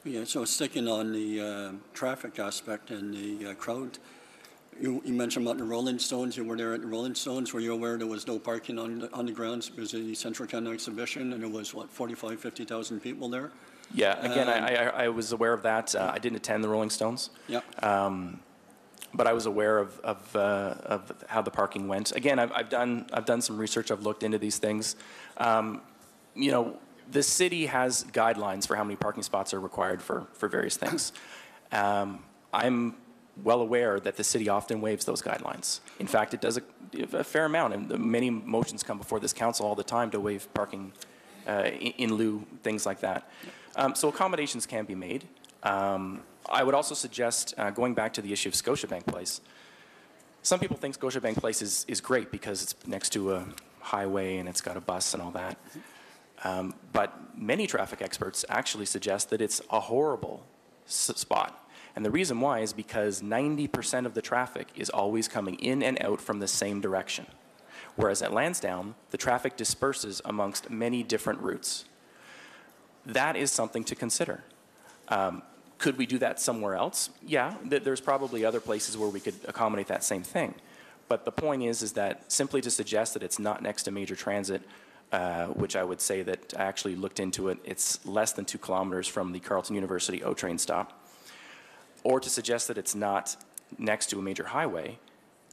Yeah, so sticking on the traffic aspect and the crowd, you mentioned about the Rolling Stones. You were there at the Rolling Stones. Were you aware there was no parking on the grounds because of the Central Canada exhibition, and there was, what, 45, 50,000 people there? Yeah, again, I was aware of that. I didn't attend the Rolling Stones. Yeah. But I was aware of how the parking went. Again, I've done some research. I've looked into these things. You know, the city has guidelines for how many parking spots are required for various things. I'm well aware that the city often waives those guidelines. In fact, it does a fair amount, and many motions come before this council all the time to waive parking in lieu, things like that. So accommodations can be made. I would also suggest, going back to the issue of Scotiabank Place, some people think Scotiabank Place is great because it's next to a highway and it's got a bus and all that. But many traffic experts actually suggest that it's a horrible spot. And the reason why is because 90% of the traffic is always coming in and out from the same direction. Whereas at Lansdowne, the traffic disperses amongst many different routes. That is something to consider. Could we do that somewhere else? Yeah, there's probably other places where we could accommodate that same thing. But the point is that simply to suggest that it's not next to major transit, which I would say that I actually looked into it, it's less than 2 kilometers from the Carleton University O train stop, or to suggest that it's not next to a major highway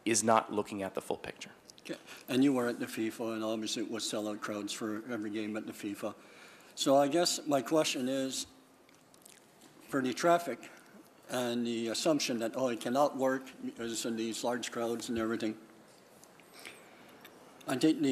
is not looking at the full picture. Okay. And you were at the FIFA, and obviously it was sellout crowds for every game at the FIFA. So I guess my question is, for the traffic and the assumption that, oh, it cannot work because of these large crowds and everything, I think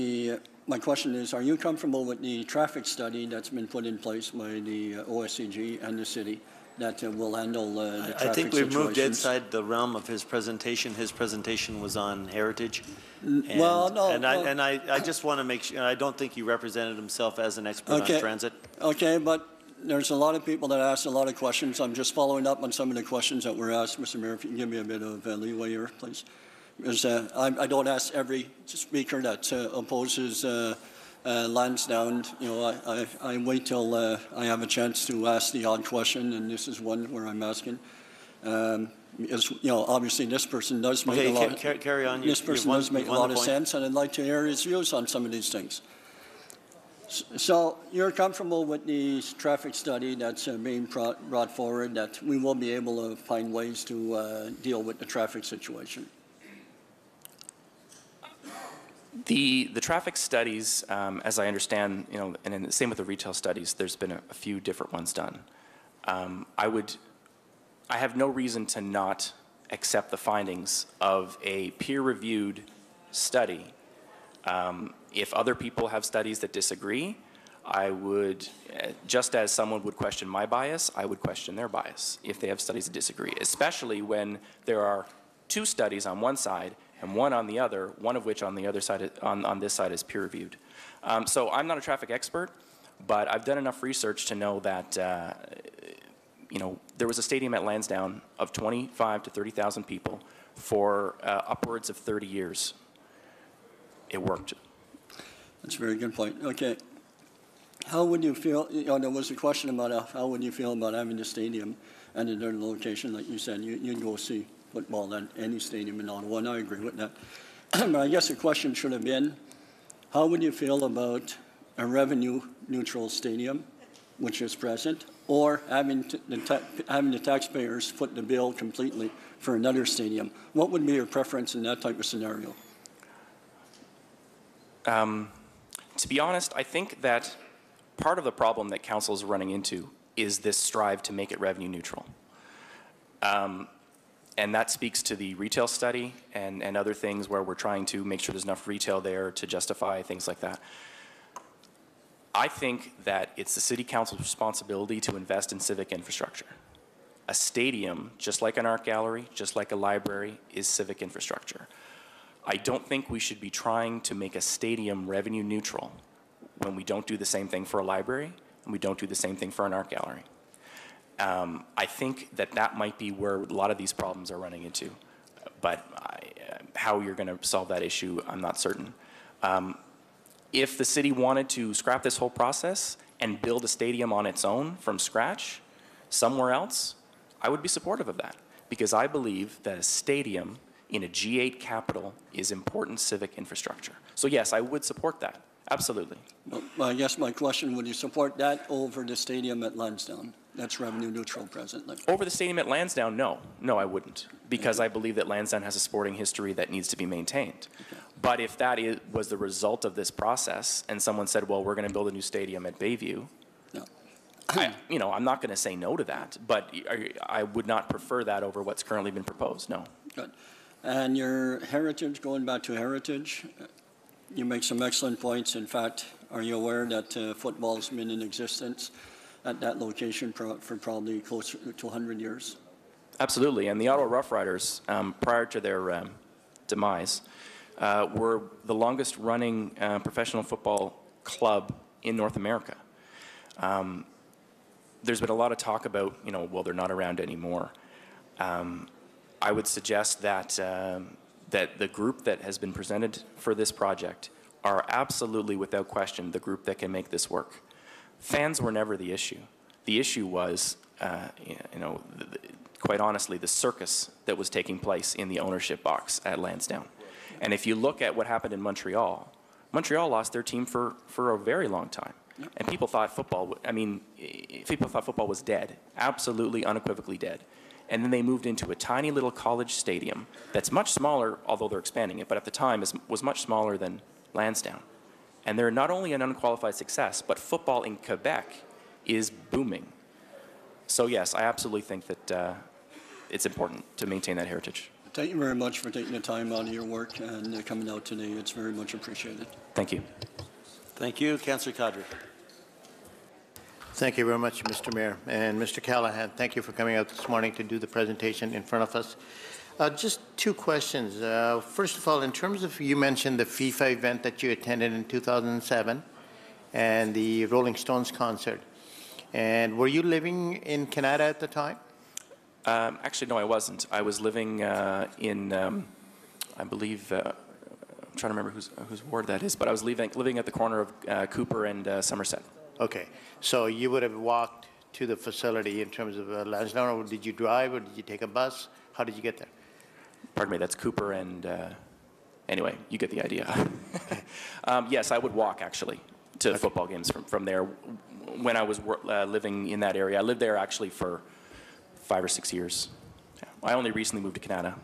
my question is, are you comfortable with the traffic study that's been put in place by the OSCG and the city that will handle the traffic I think we've moved situations? inside the realm of his presentation. His presentation was on heritage. Well, no. I just want to make sure, I don't think he represented himself as an expert on transit. Okay, but there's a lot of people that ask a lot of questions. I'm just following up on some of the questions that were asked. Mr. Mayor, if you can give me a bit of leeway here, please. Because I don't ask every speaker that opposes Lansdowne. You know, I wait till I have a chance to ask the odd question, and this is one where I'm asking. Because, you know, obviously this person does make a lot. Carry on. This person does make a lot of sense, and I'd like to hear his views on some of these things. So you're comfortable with the traffic study that's being brought forward, that we will be able to find ways to deal with the traffic situation? The traffic studies, as I understand, you know, and the same with the retail studies, there's been a few different ones done. I have no reason to not accept the findings of a peer-reviewed study. If other people have studies that disagree, I would, just as someone would question my bias, I would question their bias if they have studies that disagree, especially when there are 2 studies on one side and one on the other, one of which on the other side, on this side is peer-reviewed. So I'm not a traffic expert, but I've done enough research to know that you know, there was a stadium at Lansdowne of 25 to 30,000 people for upwards of 30 years. It worked. That's a very good point. Okay. How would you feel, you know, there was a question about how would you feel about having the stadium and another location, like you said, you'd go see football at any stadium in Ottawa, and I agree with that. But I guess the question should have been, how would you feel about a revenue-neutral stadium, which is present, or having the taxpayers foot the bill completely for another stadium? What would be your preference in that type of scenario? To be honest, I think that part of the problem that council is running into is this strive to make it revenue neutral. And that speaks to the retail study and other things where we're trying to make sure there's enough retail there to justify things like that. I think that it's the city council's responsibility to invest in civic infrastructure. A stadium, just like an art gallery, just like a library, is civic infrastructure. I don't think we should be trying to make a stadium revenue neutral when we don't do the same thing for a library and we don't do the same thing for an art gallery. I think that that might be where a lot of these problems are running into. But how you're going to solve that issue, I'm not certain. If the city wanted to scrap this whole process and build a stadium on its own from scratch, somewhere else, I would be supportive of that, because I believe that a stadium in a G8 capital is important civic infrastructure. So yes, I would support that, absolutely. Well, I guess my question, would you support that over the stadium at Lansdowne? That's revenue neutral presently. Over the stadium at Lansdowne, no. No, I wouldn't, because I believe that Lansdowne has a sporting history that needs to be maintained. Okay. But if that was the result of this process, and someone said, well, we're going to build a new stadium at Bayview, No. I'm not going to say no to that, but I would not prefer that over what's currently been proposed, no. Good. And your heritage, going back to heritage, you make some excellent points. In fact, are you aware that football's been in existence at that location for probably close to 100 years? Absolutely, and the Ottawa Rough Riders, prior to their demise, were the longest running professional football club in North America. There's been a lot of talk about, well, they're not around anymore. I would suggest that that the group that has been presented for this project are absolutely, without question, the group that can make this work. Fans were never the issue. The issue was, quite honestly, the circus that was taking place in the ownership box at Lansdowne. And if you look at what happened in Montreal, Montreal lost their team for a very long time. And people thought football was dead, absolutely unequivocally dead. And then they moved into a tiny little college stadium that's much smaller, although they're expanding it, but at the time was much smaller than Lansdowne. And they're not only an unqualified success, but football in Quebec is booming. So yes, I absolutely think that it's important to maintain that heritage. Thank you very much for taking the time out of your work and coming out today. It's very much appreciated. Thank you. Thank you. Councillor Kadri. Thank you very much, Mr. Mayor. And Mr. Callahan, thank you for coming out this morning to do the presentation in front of us. Just two questions. First of all, in terms of, you mentioned the FIFA event that you attended in 2007 and the Rolling Stones concert. And were you living in Canada at the time? Actually, no, I wasn't. I was living in, I believe, I'm trying to remember whose ward that is, but I was living at the corner of Cooper and Somerset. Okay, so you would have walked to the facility in terms of Lansdowne, or did you drive, or did you take a bus? How did you get there? Pardon me, that's Cooper and, anyway, you get the idea. Yes, I would walk, actually, to football games from there when I was living in that area. I lived there, actually, for 5 or 6 years. Yeah. I only recently moved to Canada.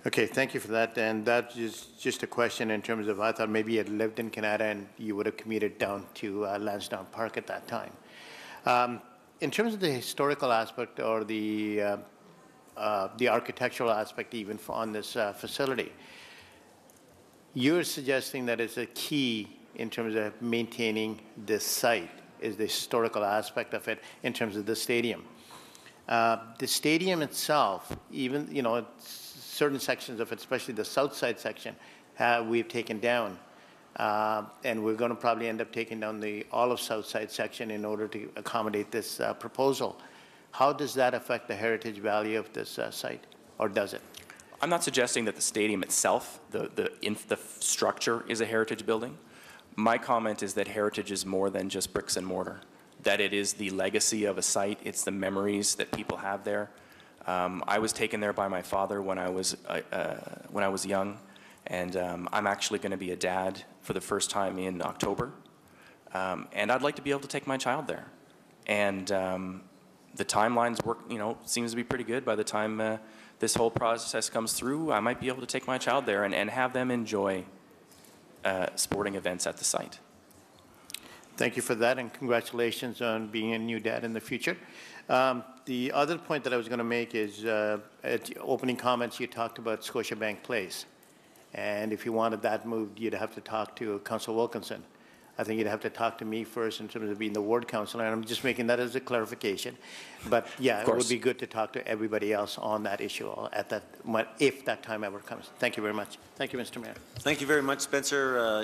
Okay, thank you for that. And that is just a question in terms of, I thought maybe you had lived in Canada and you would have commuted down to Lansdowne Park at that time. In terms of the historical aspect or the architectural aspect even on this facility, you're suggesting that it's a key in terms of maintaining this site, is the historical aspect of it in terms of the stadium. The stadium itself, even, certain sections of it, especially the south side section, we've taken down. And we're going to probably end up taking down all of south side section in order to accommodate this proposal. How does that affect the heritage value of this site, or does it? I'm not suggesting that the stadium itself, the structure, is a heritage building. My comment is that heritage is more than just bricks and mortar, that it is the legacy of a site, it's the memories that people have there. I was taken there by my father when I was young, and I'm actually going to be a dad for the first time in October, and I'd like to be able to take my child there. And the timelines work, seems to be pretty good. By the time this whole process comes through, I might be able to take my child there and have them enjoy sporting events at the site. Thank you for that, and congratulations on being a new dad in the future. The other point that I was going to make is, at opening comments, you talked about Scotiabank Place. And if you wanted that moved, you'd have to talk to Councillor Wilkinson. I think you'd have to talk to me first in terms of being the ward councillor, and I'm just making that as a clarification. But yeah, it would be good to talk to everybody else on that issue if that time ever comes. Thank you very much. Thank you, Mr. Mayor. Thank you very much, Spencer.